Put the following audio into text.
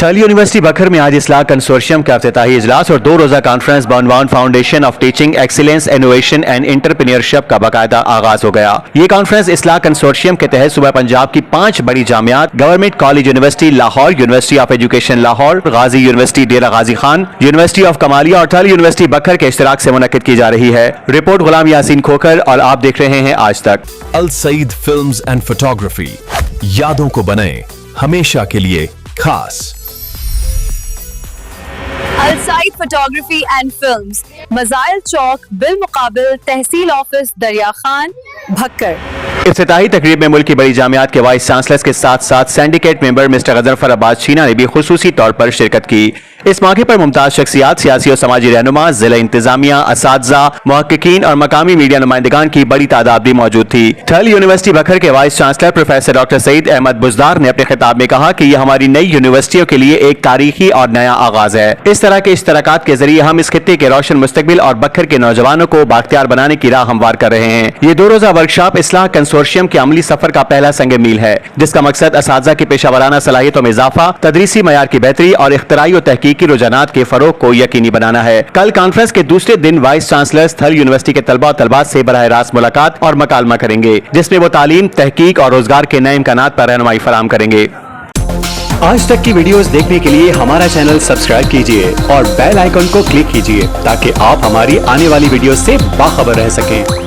थल यूनिवर्सिटी बखर में आज इस्लाह कंसोर्शियम का इफ्तिताही इजलास और 2 रोजा कॉन्फ्रेंस बर्नबाउंड foundation of teaching excellence innovation and entrepreneurship का बाकायदा आगाज हो गया। ये कॉन्फ्रेंस इस्लाह कंसोर्शियम के तहत सुबह पंजाब की 5 बड़ी जामियात government college university Lahore, university of education Lahore, Ghazi university Dera Ghazi Khan, university of Kamalia और थल यूनिवर्सिटी बखर के इश्तिराक से मुनक्किद की जा रही है। रिपोर्ट गुलाम यासीन खोखर और आप देख रहे हैं आज तक। Al Saeed films and photography, यादों को बनाए हमेशा के लिए खास। Al Saeed photography and films, मज़ाइल चौक, बिल मुकाबिल तहसील ऑफिस, दरिया खान, भक्कर। इफ्तिताही तकरीब में मुल्क की बड़ी जामियात के वाइस चांसलर्स के साथ साथ syndicate member mister Ghazanfar Abbas Sheena ने भी खुसूसी तौर पर शिरकत की। इस मौके पर मुमताज शख्सियात, सियासी और समाजी रहनुमा, जिला इंतजामिया, असातिज़ा, मुहक्किकीन और मकामी मीडिया नुमाइंदगान की बड़ी तादाद भी मौजूद थी। थल यूनिवर्सिटी बखर के vice chancellor professor doctor Saeed Ahmed Buzdar ने अपने खिताब में कहा कि यह हमारी नई यूनिवर्सिटियों के लिए एक तारीखी और नया आगाज है। इस तरह के इश्तराकात के जरिए हम इस खित्ते के रोशन मुस्तकबिल और बखर के नौजवानों को बाख्तियार बनाने की राह हमवार कर रहे हैं। ये 2 रोजा वर्कशॉप इस्लाह कंसोर्शियम के अमली सफर का पहला संग मील है, जिसका मकसद असातिज़ा की पेशा वराना सलाहियतों में इजाफा, तदरीसी मयार की बेहतरी और इख्तराई और तहकीकी रुझानात के फरोग को यकीनी बनाना है। कल कॉन्फ्रेंस के दूसरे दिन वाइस चांसलर्स थल यूनिवर्सिटी के तलबा और तलबात से बराह रास्त मुलाकात और मकालमा करेंगे, जिसमें वो तालीम, तहकीक और रोजगार के नए इम्कानात पर रहनुमाई फराहम करेंगे। आज तक की वीडियोस देखने के लिए हमारा चैनल सब्सक्राइब कीजिए और बेल आइकन को क्लिक कीजिए ताकि आप हमारी आने वाली वीडियो से बाखबर रह सकें।